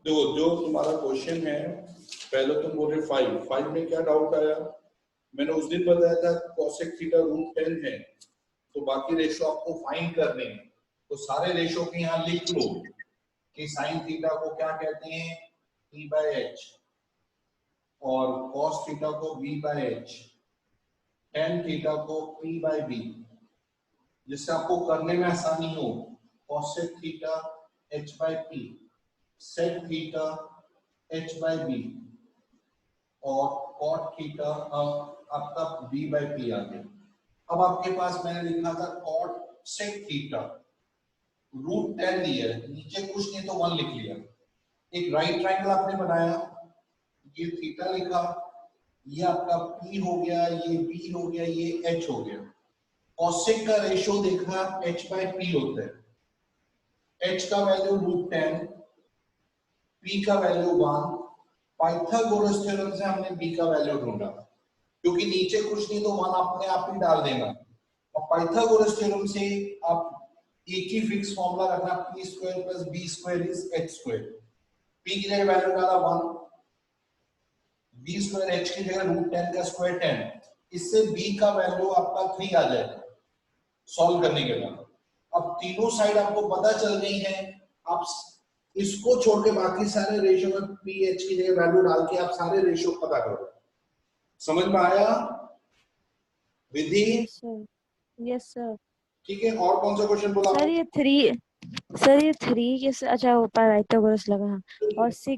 देखो जो तुम्हारा क्वेश्चन है, पहले तुम बोल रहे 5 में क्या डाउट आया? मैंने उस दिन बताया था cosec थीटा √10 है, तो बाकी रेशो आपको फाइंड करने हैं, तो सारे रेशो के यहाँ लिख लो कि साइन थीटा को क्या कहते हैं, P/h, और cos थीटा को V/h, tan थीटा को P/b, जिससे आपको करने में आसानी हो। cosec theta h/p, sec theta h/b, और cot थीटा आपका b/p आ गया। अब आपके पास मैंने लिखा था cot sec थीटा √10 दिया है, नीचे कुछ नहीं तो 1 लिख लिया। एक राइट ट्रायंगल आपने बनाया, ये थीटा लिखा, ये आपका p हो गया, ये b हो गया, ये h हो गया। cosec का रेशो देखा h/p होता है, h का वैल्यू √10, p का वैल्यू 1, पाइथागोरस थ्योरम से हमने b का वैल्यू ढूंढा, क्योंकि नीचे कुछ नहीं तो 1 अपने आप ही डाल देना। और पाइथागोरस थ्योरम से आप एक ही फिक्स फॉर्मूला रखना, p² + b² = h²। p की जगह वैल्यू डाला 1, b² h की जगह √10 का स्क्वायर 10, इससे b का वैल्यू आपका 3 आ जाएगा सॉल्व करने के बाद। अब तीनों साइड आपको पता चल गई है, आप इसको छोड़ के बाकी सारे रेशियो में ph की जगह वैल्यू डाल के आप सारे रेशियो पता करो। समझ में आया विधि? Yes sir. ठीक है, और कौन सा क्वेश्चन बोला? सर ये 3 कैसे, अच्छा ऊपर पाइथागोरस लगा, और 6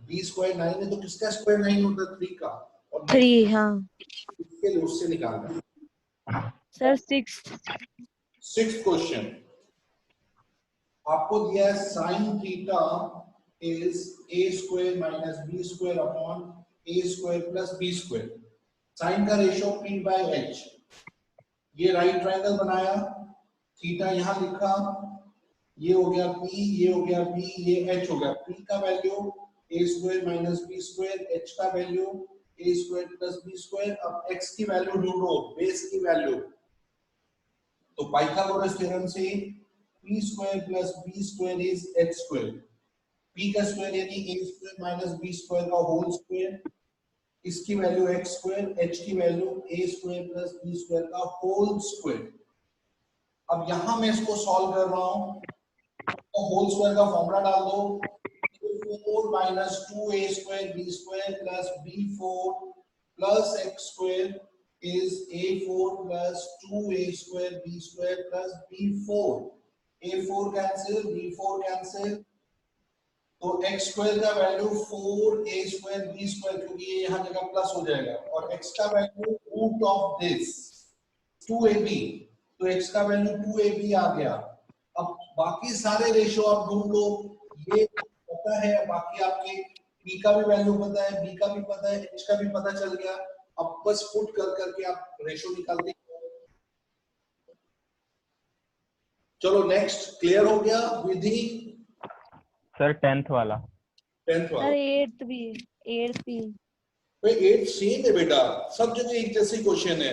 b² 9 है, तो किसका स्क्वायर 9 होता है? 3 का। और 3, हाँ इसके लिए उससे निकालना सर। 6th क्वेश्चन आपको दिया है, sine theta is a² - b² upon a² + b²। Sine का रेशियो p/h, ये राइट ट्रायंगल बनाया, थीटा यहां लिखा, ये हो गया p, ये हो गया b, ये h हो गया। p का वैल्यू a² - b², h का वैल्यू a² + b²। अब x की वैल्यू ढूंढो, बेस की वैल्यू, तो पाइथागोरस थ्योरम से p² + b² = h²। p का स्क्वायर यानी a² - b² का होल स्क्वायर, इसकी वैल्यू x², h की वैल्यू a² + b² का होल स्क्वायर। अब यहां मैं इसको सॉल्व कर रहा हूं, तो होल स्क्वायर का फॉर्मूला डाल दो, a4 - 2a² b² + b4 + x² is a4 + 2a² b² + b4। a4 cancel, b4 cancel, तो x² का वैल्यू 4a² b², क्योंकि ये यहां जगह प्लस हो जाएगा, और x का value root of this 2ab, तो x का वैल्यू 2ab आ गया। अब बाकी सारे रेशियो आप ढूंढ लो, ये पता है, बाकी आपके p का भी वैल्यू पता है, b का भी पता है, h का भी पता चल गया। अब बस पुट कर करके आप रेशियो निकालते। चलो नेक्स्ट, क्लियर हो गया विधि? सर 10th वाला। 10th वाला। सर 8th भी। भाई 8 सेम है बेटा, सब जगह एक जैसे क्वेश्चन है।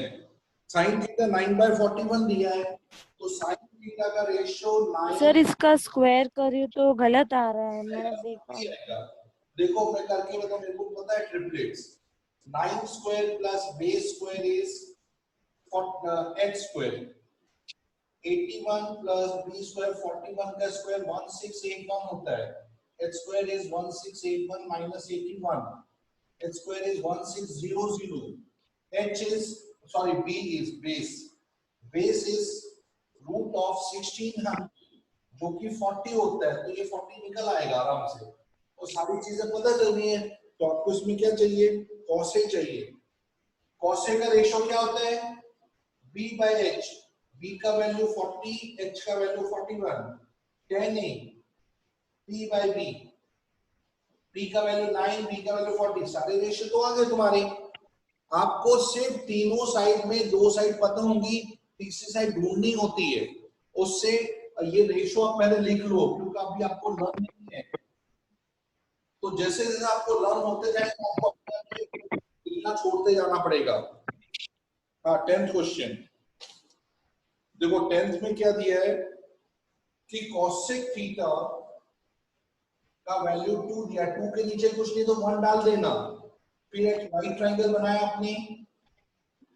साइन थीटा 9/41 दिया है, तो साइन थीटा का रेशियो 9 सर इसका स्क्वायर करिए तो गलत आ रहा है, मैंने देखा। देखो मैं करके बताऊं, मेरे को पता है triplets, 9² + b² is h², 81 + b² 41 का स्क्वायर 1681 होता है, h² is 1681 - 81, h² is 1600, h is b is base is root of 1600 जो कि 40 होता है, तो ये 40 निकल आएगा आराम से। तो सारी चीजें पता चल रही है, तो आपको इसमें क्या चाहिए? कॉसे चाहिए। कॉसे का रेशियो क्या होता है? b/h, b का वैल्यू 40, h का value 41, tan a, p/b, p का वैल्यू 9, b का वैल्यू 40, सारे रेशियो तो आ गए तुम्हारे। आपको सिर्फ तीनों साइड में, दो साइड पता होंगी, तीसरी साइड ढूंढनी होती है, उससे ये रेशो आप पहले लिख लो क्योंकि अभी आपको लर्न नहीं है। तो जैसे जैसे आपको लर्न होते जाएगा आपको अपने लिखना छोड़ते जाना पड़ेगा। हाँ 10th क्वेश्चन देखो 10th में क्या दिया है कि cosec थीटा का वैल्यू 2 दिया, 2 के नीचे कुछ नहीं तो 1 डाल देना। फिर एक राइट ट्रायंगल बनाया आपने,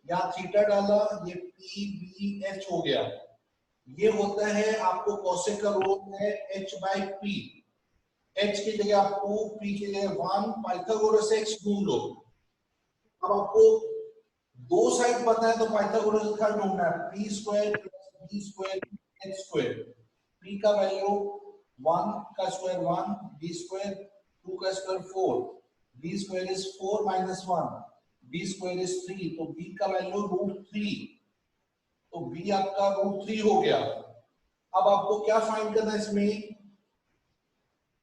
यहाँ थीटा डाला, ये पी बी एच हो गया। ये होता है आपको cosec का रोल है h बाई पी। h की जगह आप 2, p की जगह 1, पाइथागोरस x ढूंढ लो। अब आपको दो साइड पता है तो पाइथागोरस का ढूंढना है, p square plus b square h square. p का वैल्यू 1 का स्क्वायर 1, b स्क्वायर 2 का square 4, b square is 4 minus 1, b square is 3, तो b का वैल्यू √3, तो b आपका √3 हो गया। अब आपको क्या फाइंड करना है इसमें,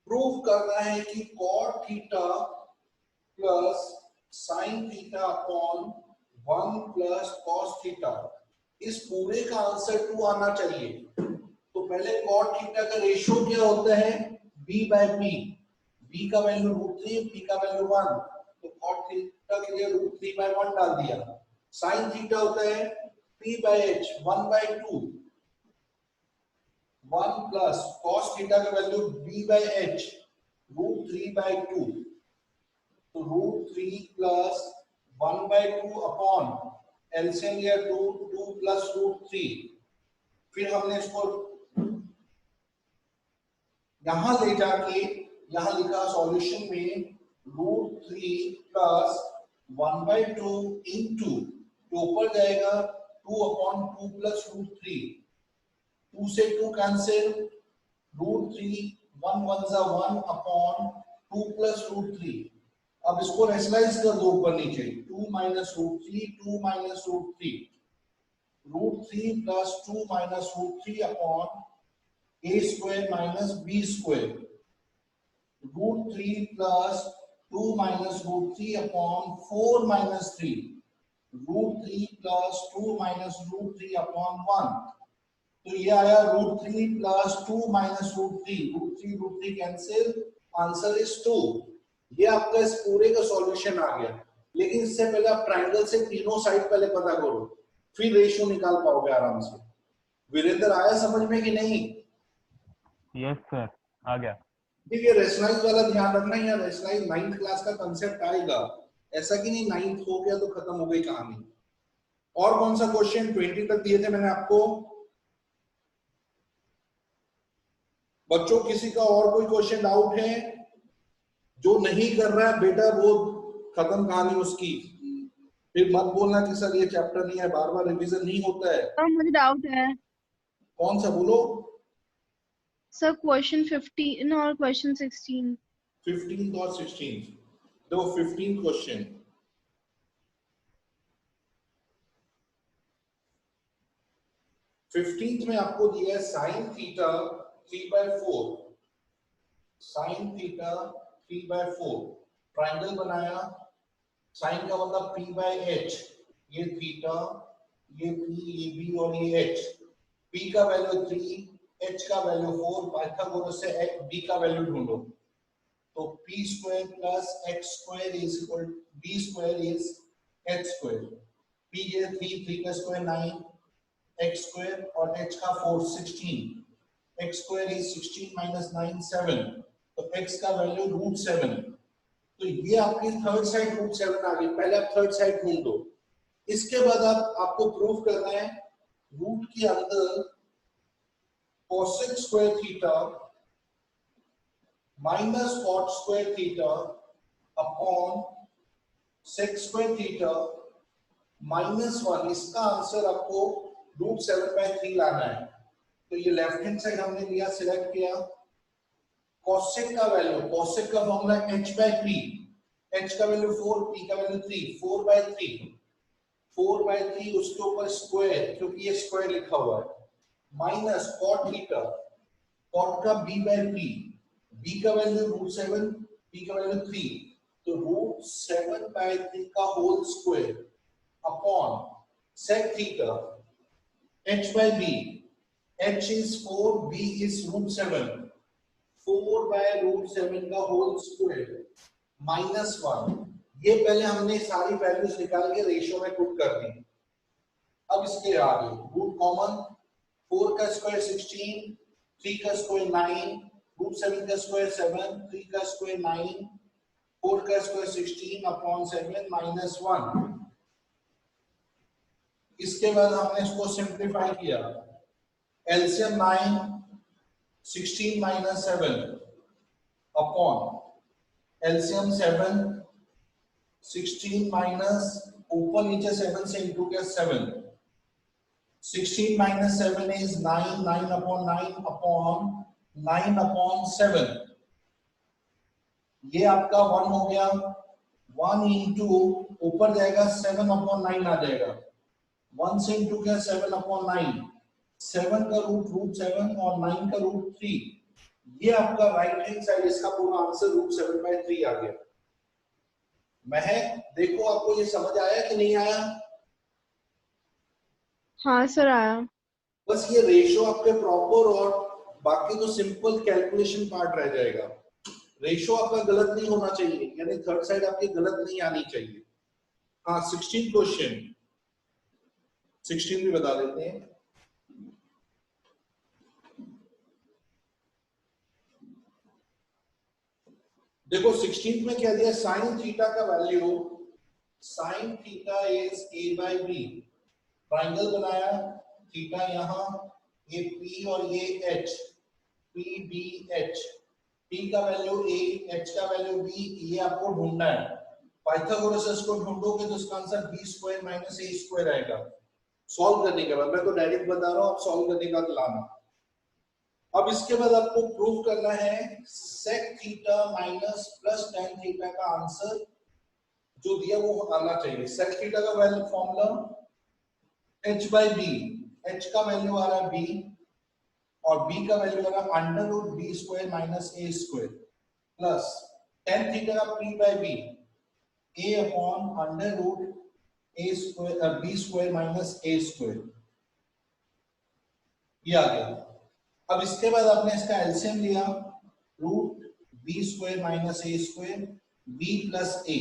प्रूव करना है कि cot theta plus sin theta upon 1 plus cos theta, इस पूरे का आंसर 2 आना चाहिए। तो पहले cot थीटा का रेशियो क्या होता है, b बाय p, b का वैल्यू √3, p का वैल्यू 1, तो cot थीटा के लिए √3 बाय 1 डाल दिया। sin थीटा होता है p by h 1 by 2, 1 plus cos theta का value b by h √3 by 2, तो √3 प्लस 1 बाय 2 अपॉन एलसीएम लिया 2 प्लस √3। फिर हमने इसको यहां ले जाके यहां लिखा सॉल्यूशन में √3 प्लस 1 बाय 2 इंटू, तो ऊपर जाएगा 2 अपॉन 2 प्लस √3, 2 से 2 कैंसिल, √3 1 1 जा 1 अपॉन 2 प्लस √3। अब इसको रेशनलाइज कर दो ऊपर नीचे, 2 minus √3, 2 minus √3, √3 plus 2 minus √3 upon a square minus b square, √3 plus 2 minus √3 upon 4 minus 3, √3 plus 2 minus √3 upon 1, तो ये आया √3 plus 2 minus √3, √3 cancel, answer is 2। ये आपका इस पूरे का सॉल्यूशन आ गया। लेकिन इससे पहले आप ट्रायंगल से तीनों साइड पहले पता करो, फिर रेशियो निकाल पाओगे आराम से। वीरेंद्र आया समझ में कि नहीं? यस सर आ गया। ठीक है, रेशनलाइज वाला ध्यान रखना, या रेशनलाइज 9th क्लास का कांसेप्ट आएगा, ऐसा कि नहीं 9th हो गया तो खत्म हो गई कहानी। और कौन सा क्वेश्चन 20 तक दिए थे मैंने आपको बच्चों? किसी का और कोई क्वेश्चन डाउट है? जो नहीं कर रहा है बेटा वो खत्म कहानी उसकी। फिर मत बोलना कि सर ये चैप्टर नहीं है, बार बार रिवीजन नहीं होता है। सर मुझे डाउट है कौन सा बोलो? सर, क्वेश्चन 15 और क्वेश्चन 16। 15th और 16th। देखो 15th क्वेश्चन, 15th में आपको दिया है sin theta 3/4, sin theta 3/4, triangle बनाया, साइन का मतलब p बाय h, ये थीटा, ये p, ये b और ये h, p का वैल्यू 3, h का वैल्यू 4, पाइथागोरस से b का वैल्यू ढूंढो, तो p square plus x square is equal b square is h square, p ये 3 का स्क्वायर 9, x स्क्वायर और h का 4 16, x स्क्वायर इज 16 माइनस 9 7, तो x का वैल्यू √7, तो ये आपकी थर्ड साइड √7 आ गई। पहले आप थर्ड साइड ढूंढ दो, इसके बाद आपको प्रूव करना है रूट के अंदर cosec square theta minus cot square theta upon sec square theta -1, इसका आंसर आपको √7/3 लाना है। तो ये लेफ्ट हैंड साइड हमने लिया, सिलेक्ट किया, cosec का वैल्यू, cosec का फॉर्मूला h/p, h का वैल्यू 4, p का वैल्यू 3, 4/3, 4/3 उसके ऊपर स्क्वायर, क्योंकि ये स्क्वायर लिखा हुआ है, माइनस cot थीटा, cot का b/p, b का वैल्यू √7, p का वैल्यू 3, तो √7/3 का whole square upon sec theta h/b, h is 4, b is √7, 4 by √7 का होल स्क्वायर -1। ये पहले हमने सारी वैल्यूज निकाल के रेशियो में पुट कर दी। अब इसके आगे रूट कॉमन, 4 का स्क्वायर 16, 3 का स्क्वायर 9, √7 का स्क्वायर 7, 3 का स्क्वायर 9, 4 का स्क्वायर 16 अपॉन 7 -1। इसके बाद हमने इसको सिंप्लीफाई किया, एलसीएम 9, 16 - 7 अपॉन एलसीएम 7, 16 ऊपर नीचे 7 से इंटू किया 7, 16 - 7 is 9, 9 upon 9 upon 9 upon 7। ये आपका 1 हो गया, 1 इंटू ऊपर जाएगा 7 upon 9 आ जाएगा, 1 से इंटू किया 7 upon 9, 7 का √7 और 9 का √3। ये आपका राइट हैंड साइड, इसका पूरा आंसर √7/3 आ गया। महक देखो आपको ये समझ आया कि नहीं आया? हाँ सर आया। बस ये रेशियो आपके प्रॉपर और बाकी तो सिंपल कैलकुलेशन पार्ट रह जाएगा। रेशियो आपका गलत नहीं होना चाहिए, यानी थर्ड साइड आपकी गलत नहीं आनी चाहिए। हाँ 16 क्वेश्चन, 16 भी बता देते हैं। देखो 16 में क्या दिया, साइन थीटा का value, sign theta is a/b, triangle बनाया, थीटा यहाँ, ये p और ये h, p/b/h, p का वैल्यू a, h का वैल्यू b, ये आपको ढूंढना है। पाइथागोरस को ढूंढोगे तो इसका आंसर b² - a² आएगा। सॉल्व करने के बाद, मैं तो डायरेक्ट बता रहा हूँ, आप सॉल्व करने का लाना। अब इसके बाद आपको प्रूव करना है sec theta minus plus tan theta का आंसर जो दिया वो आना चाहिए। sec थीटा का वैल्यू फॉर्मूला h/b, h का वैल्यू आ रहा है b और b का वैल्यू आ रहा है √b² - a² plus tan theta का p/b, a upon √b² - a²। ये आ गया। अब इसके बाद आपने इसका एलसीएम लिया, √b² - a², b + a।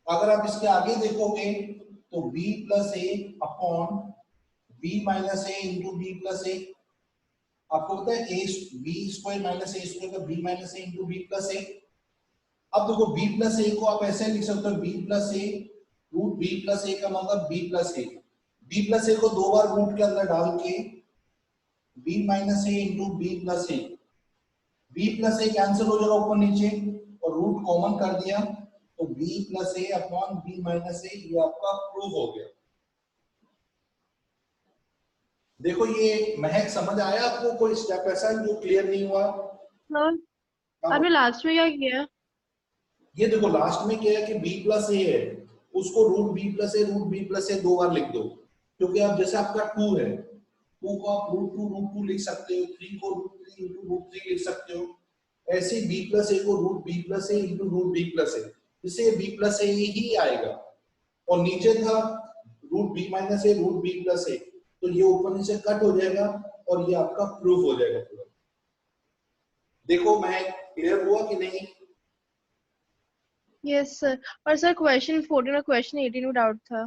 अगर आप इसके आगे देखोगे तो b + a upon b - a into b + a। आपको पता है b² - a² का b - a into b + a। अब देखो b + a को आप ऐसे लिख सकते हो, b + a, √b + a का मतलब b + a, b + a को दो बार रूट के अंदर डाल के b - a into b + a, b + a cancel हो जाएगा ऊपर नीचे और रूट कॉमन कर दिया तो b + a upon b - a, ये आपका प्रूव हो गया। देखो ये महक समझ आया आपको? कोई स्टेप ऐसा है जो क्लियर नहीं हुआ? सर आपने लास्ट में क्या किया? ये देखो लास्ट में क्या है कि b + a है, उसको √b + a दो बार लिख दो, क्योंकि आप जैसे आपका 2 है, 2 को आप √2 लिख सकते हो, 3 को √3 × √3 लिख सकते हो। ऐसे b + a को √b + a into √b + a, इससे b + a ही आएगा। और नीचे था √b - a √b + a, तो ये ऊपर नीचे कट हो जाएगा और ये आपका प्रूफ हो जाएगा पूरा। देखो मैं क्लियर हुआ कि नहीं? Yes sir. और सर क्वेश्चन 14 और क्वेश्चन 18 में डाउट था।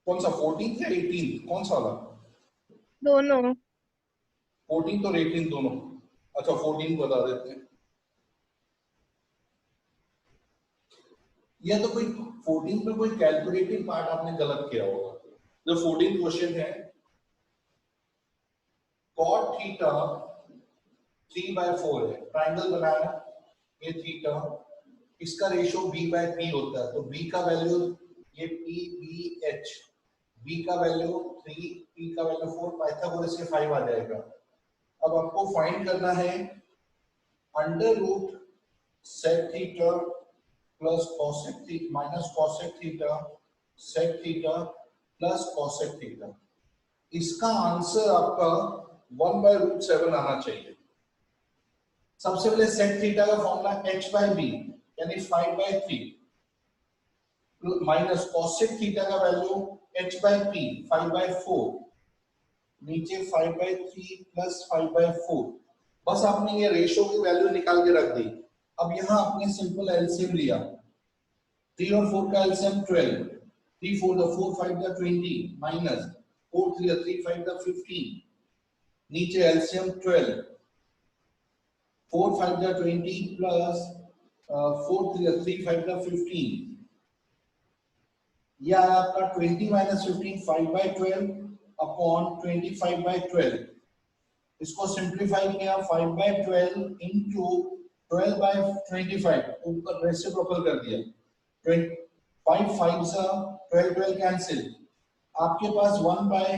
कौन सा 14 या 18? कौन सा वाला? दोनों। 14 और 18 दोनों? अच्छा 14 बता देते हैं। या तो कोई 14 में कोई कैलकुलेटिव पार्ट आपने गलत किया होगा। जो 14 क्वेश्चन है, cot थीटा 3/4 है, ट्राइंगल बनाया, ये थीटा, इसका रेशियो b/p होता है, तो b का वैल्यू ये p/b/h, b का वैल्यू 3, p का वैल्यू 4, पाइथागोरस से 5 आ जाएगा। अब आपको फाइंड करना है √sec theta plus cosec theta minus cosec theta sec theta plus cosec theta. इसका आंसर आपका 1/√7 आना चाहिए। सबसे पहले sec थीटा का फॉर्मूला h/b यानी 5/3 माइनस cosec थीटा का वैल्यू h/p 5/4 नीचे 5/3 प्लस 5/4। बस आपने ये रेशो की वैल्यू निकाल के रख दी। अब यहाँ आपने सिंपल एलसीएम लिया, 3 और 4 का LCM 12, 3 4 the 4 5 the 20 minus 4 3 the 3 5 the 15, नीचे LCM 12, 4 5 the 20 plus 4 3 the 3 5 the 15, यह आपका 20 माइनस 15 5/12 अपॉन 25/12। इसको सिंप्लीफाई किया 5/12 इंटू 12/25, ऊपर रेसिप्रोकल कर दिया, 5 5 सा 12 12 कैंसिल, आपके पास 1 बाय,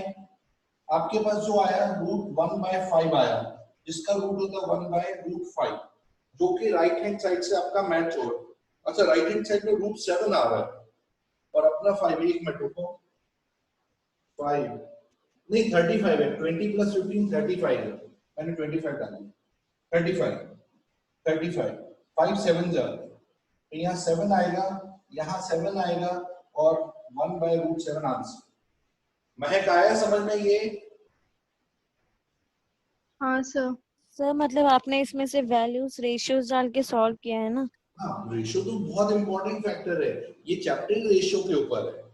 आपके पास जो आया रूट 1/5 आया, जिसका रूट होता है 1/√5, जो कि राइट हैंड साइड से आपका मैच हो। अच्छा, राइट हैंड साइड में √7 आ रहा है और अपना 5, एक मिनट रुको, 5 नहीं 35 है, 20 प्लस 15 35 है, मैंने 25 डाल दिया, 35 5 7 जा, तो यहाँ 7 आएगा, यहाँ 7 आएगा और 1/√7 आंसर। महक आया समझ में ये? हाँ सर। सर मतलब आपने इसमें से वैल्यूज रेशियोज डाल के सॉल्व किया है ना? हाँ, रेशियो तो बहुत इंपॉर्टेंट फैक्टर है, ये चैप्टर रेशियो के ऊपर है।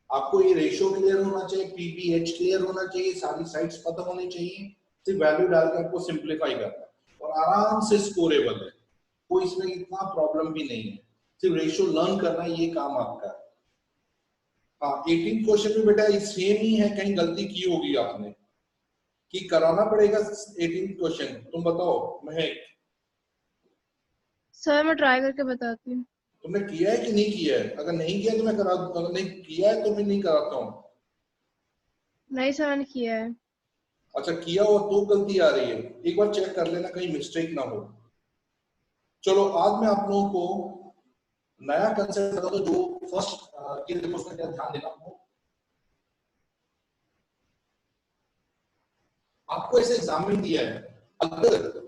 आपको ये रेशियो क्लियर होना चाहिए, पीपीएच क्लियर होना चाहिए, सारी साइड्स पता होनी चाहिए, सिर्फ वैल्यू डाल के आपको सिंप्लीफाई करना है और आराम से स्कोरेबल है, कोई इसमें इतना प्रॉब्लम भी नहीं है, सिर्फ रेशियो लर्न करना ये काम आपका है। हाँ, 18 क्वेश्चन में बेटा सेम ही है, कहीं गलती की होगी आपने कि कराना पड़ेगा 18 क्वेश्चन, तुम बताओ महक, सर मैं ट्राई करके बताती हूँ। तुमने किया है कि नहीं किया है? अगर नहीं किया तो मैं करा, अगर नहीं किया है तो मैं नहीं कराता हूँ। नहीं सर मैंने किया है। अच्छा, किया हो तो गलती आ रही है, एक बार चेक कर लेना कहीं मिस्टेक ना हो। चलो आज मैं आप लोगों को नया कंसेप्ट बता दो, जो फर्स्ट ये देखो, उसमें क्या ध्यान देना आपको ऐसे एग्जाम में दिया है, अगर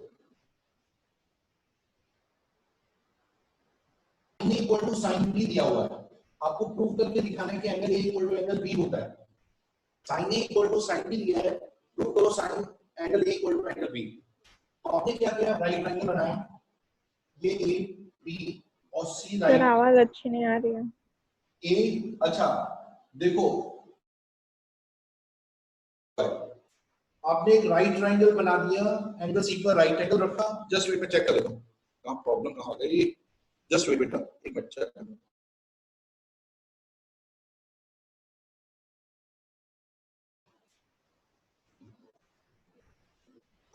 इक्वल टू साइन बी दिया हुआ है, आपको प्रूव करके दिखाना है कि angle A equal to angle B होता है। Sine A equal to sine B दिया है, प्रूव करो sine angle A equal to angle B. तो आपने क्या किया, राइट ट्रायंगल बनाया, ये ए बी और सी सर राइट आवाज अच्छी नहीं आ रही है। ए। अच्छा देखो, आपने एक राइट ट्रायंगल बना दिया, एंगल सी पर राइट एंगल रखा, जस्ट वेट में चेक कर लेता हूं कहां प्रॉब्लम कहां गई, जस्ट वेट बेटा, एक मिनट चेक कर।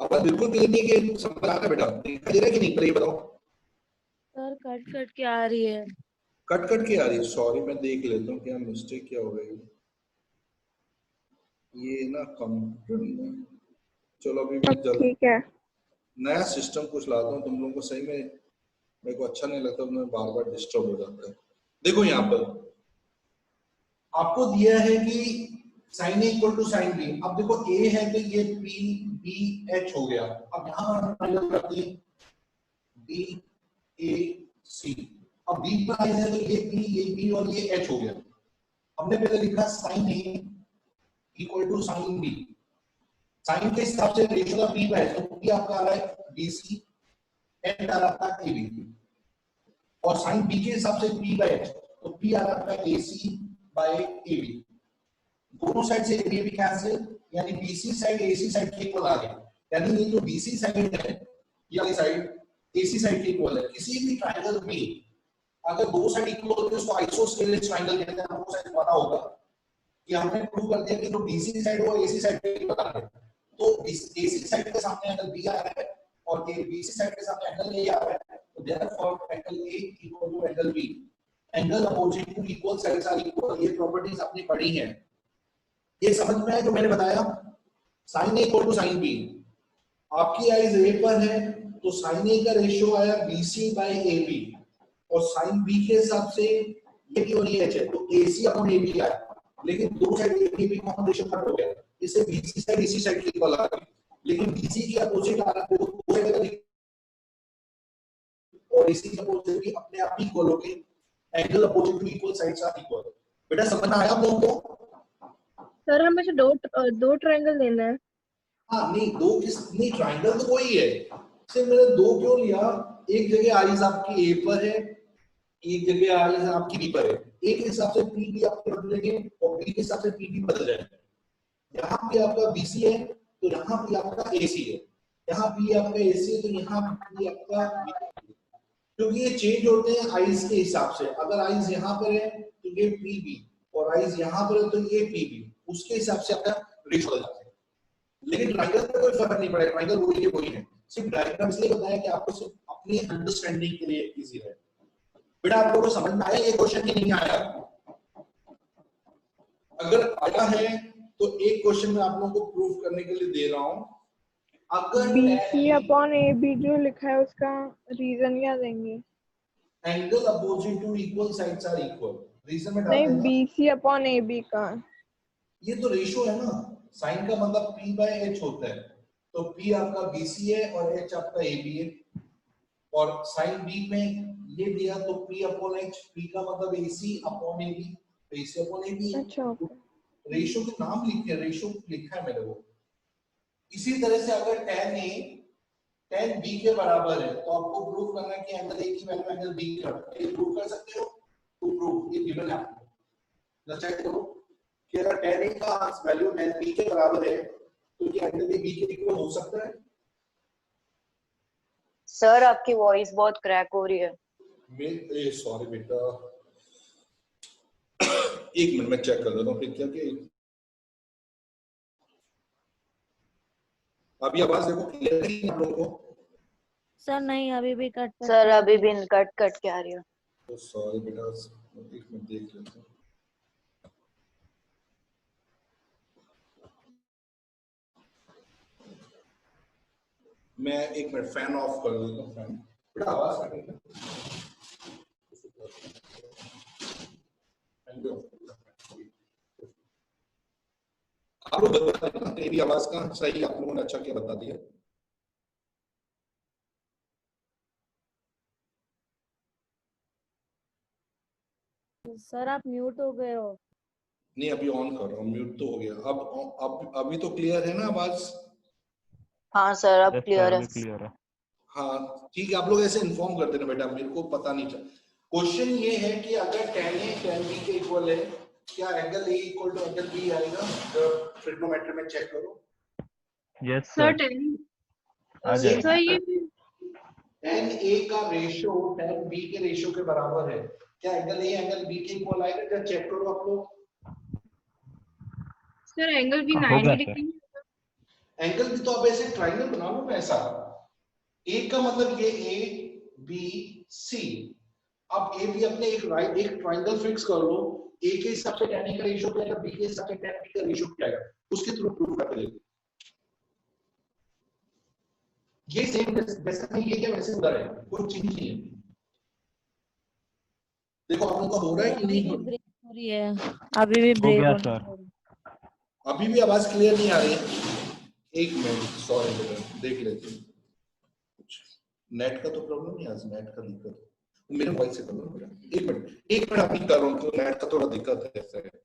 अब बिल्कुल क्लियर नहीं है कि समझ आता है बेटा, दिखाई दे रहा है कि नहीं, पहले ये बताओ। सर कट कट के आ रही है। कट कट के आ रही है, सॉरी, मैं देख लेता हूँ क्या मिस्टेक क्या हो गई, ये ना कंप्यूटर में। चलो अभी मैं जल्द ठीक है। नया सिस्टम कुछ लाता हूँ, तुम लोगों को सही में मेरे को अच्छा नहीं लगता, मैं बार बार डिस्टर्ब हो जाता है। देखो यहाँ पर आपको दिया है कि sine A equal to sine B, अब देखो ए है तो ये पी बी एच हो गया, अब यहाँ ट्रायंगल करते हैं बी ए सी, अब बी पर है तो ये पी ये बी और ये एच हो गया। हमने पहले लिखा sine A equal to sine B, sine के हिसाब से रेशियो का पी है, तो पी आपका आ रहा है बीसी, एच आ रहा है एबी, और साइन बी के हिसाब से पी बाय एच, तो पी आ रहा है एसी बाय एबी, दोनों साइड से एबी कैंसिल, यानी बीसी साइड एसी साइड के इक्वल आ गया, यानी ये जो बीसी साइड है ये वाली साइड एसी साइड के इक्वल है। किसी भी ट्रायंगल में अगर दो साइड इक्वल होते हैं उसको आइसोस्केलेस ट्रायंगल कहते हैं, आपको शायद पता होगा कि हमने प्रूव कर दिया कि जो बीसी साइड वो एसी साइड के इक्वल आ रहा है, तो एसी साइड के सामने एंगल बी आ रहा है और बीसी साइड के सामने एंगल ए आ रहा है, तो therefore angle A equal to angle B, angle opposite to equal sides are equal, ये प्रॉपर्टीज आपने पढ़ी हैं, ये समझ में है जो मैंने बताया। Sine A equal to sine B, आपकी आइज ए पर है तो साइन ए का रेशियो आया बीसी बाय एबी, और साइन बी के हिसाब से ये बी और ये एच है तो एसी अपॉन एबी आया, लेकिन दो side A B common ratio cut हो गया, इससे बीसी साइड एसी साइड के इक्वल आ गई, लेकिन बीसी की अपोजिट आ रहा है तो दो साइड और एसी की अपोजिट भी अपने आप ही इक्वल हो गए, angle opposite to equal sides are equal. बेटा समझ में आया आप लोगों को? सर हमें दो ट्रायंगल लेना है। हाँ नहीं, दो किस नहीं, ट्राइंगल तो वही है। सिर्फ मैंने दो क्यों लिया, एक जगह आईज आपकी ए पर है, एक जगह आईज आपकी बी पर है, एक हिसाब से पी भी आपके बदलेंगे और बी के हिसाब से पी भी बदल जाएगा। यहाँ पे आपका बीसी है तो यहाँ पे आपका एसी है, यहाँ बी आपका एसी है तो यहाँ बी आपका BC है। क्योंकि ये चेंज होते हैं आईज के हिसाब से। अगर आईज यहाँ पर है तो ये पी बी, और आईज यहाँ पर है तो ये पी बी, उसके हिसाब से आपका रेशो बदल जाता है। लेकिन ट्रायंगल में कोई फर्क नहीं पड़ेगा, ट्रायंगल वही है। सिर्फ डायग्राम इसलिए बताया कि आपको सिर्फ अपनी अंडरस्टैंडिंग के लिए इजी रहे। बेटा आप लोगों को समझ में आया ये क्वेश्चन कि नहीं आया? अगर आया है तो एक क्वेश्चन मैं आप लोगों को प्रूव करने के लिए दे रहा हूं। अगर BC अपॉन AB जो लिखा है उसका रीजन क्या देंगे? Angle opposite to equal sides are equal, reason में डाल नहीं, देना। BC अपॉन AB का। ये तो रेशियो है ना, साइन का मतलब P बाय H होता है, तो P आपका BC है और H आपका AB है। और साइन B में ये दिया तो P अपॉन H, P का मतलब AC अपॉन AB, तो AC अपॉन AB है। अच्छा, ओके। रेशियो के नाम लिखे, रेशियो लिखा है मेरे को। इसी तरह से अगर tan A tan B के बराबर है तो आपको प्रूव करना है कि एंगल A की वैल्यू एंगल B की बराबर है। ये प्रूव कर सकते हो, तो प्रूव ये गिवन है आपको। चेक करो कि अगर tan A का वैल्यू tan B के बराबर है तो क्या एंगल A B के इक्वल हो सकता है? सर आपकी वॉइस बहुत क्रैक हो रही है। सॉरी बेटा, एक मिनट में चेक कर लेता हूँ फिर क्या कि अभी आवाज देखो क्लियर है आप लोगों को? सर नहीं, अभी भी कट सर अभी भी कट कट के आ रही है। तो सॉरी बेटा, एक मिनट देख लेता हूँ। मैं एक मिनट फैन ऑफ कर देता हूँ। फैन बेटा आवाज कटेगा। आप लोग बता देना मेरी आवाज का सही आप लोगों ने अच्छा क्या बता दिया। सर आप म्यूट हो गए हो। नहीं अभी ऑन कर रहा हूँ, म्यूट तो हो गया। अब अभी तो क्लियर है ना आवाज? हाँ सर अब यस सर, क्लियर है। अभी क्लियर है। हाँ ठीक है, आप लोग ऐसे इन्फॉर्म कर देना बेटा, मेरे को पता नहीं चला। क्वेश्चन ये है कि अगर tan A tan B के इक्वल है, क्या angle A equal to angle B आएगा? ट्रिग्नोमेट्री में चेक करो। यस सर सर, 10 आ सर जाएगा। ये tan A का रेशियो tan B के रेशियो के बराबर है, क्या एंगल A एंगल B के इक्वल आएगा? क्या चेक करो आप लोग। सर एंगल भी हो गया 90 सर। डिग्री। एंगल भी तो आप ऐसे ट्राइंगल बना लो ना ऐसा। A का मतलब ये A B C, अब A B अपने एक ट्राइंगल फिक्स कर लो। A के हिसाब से tan A का रेशियो क्या आएगा, B के हिसाब से tan B का रेशियो क्या आएगा, उसके थ्रू प्रूव कर लेंगे। ये सेम जैसे नहीं, ये क्या वैसे उधर है, कोई चेंज नहीं है। देखो आप लोगों का हो रहा है कि अभी नहीं? भी ब्रेक हो रही है, अभी भी हो ब्रेक गया हो रही सर। है। अभी भी आवाज क्लियर नहीं आ रही है। एक मिनट सॉरी बेटा, देख लेते हैं। नेट का तो प्रॉब्लम नहीं, आज नेट का दिक्कत है। मेरे मोबाइल से कर लो बेटा। एक मिनट अभी कर रहा हूँ, तो नेट का थोड़ा दिक्कत है ऐसा है।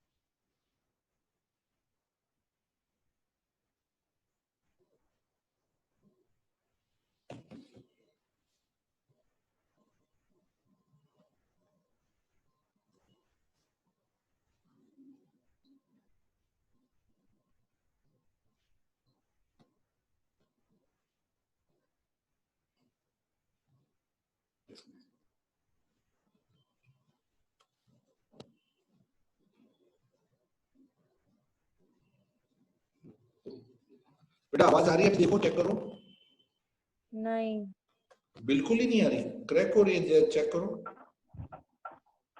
बेटा आवाज आ रही है? देखो चेक करो। नहीं, बिल्कुल ही नहीं आ रही, क्रैक हो रही है, चेक करो।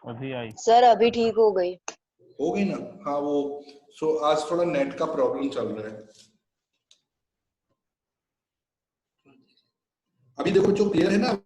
अभी आई। सर अभी ठीक हो गई। हो गई ना? हाँ वो आज थोड़ा नेट का प्रॉब्लम चल रहा है। अभी देखो जो क्लियर है ना।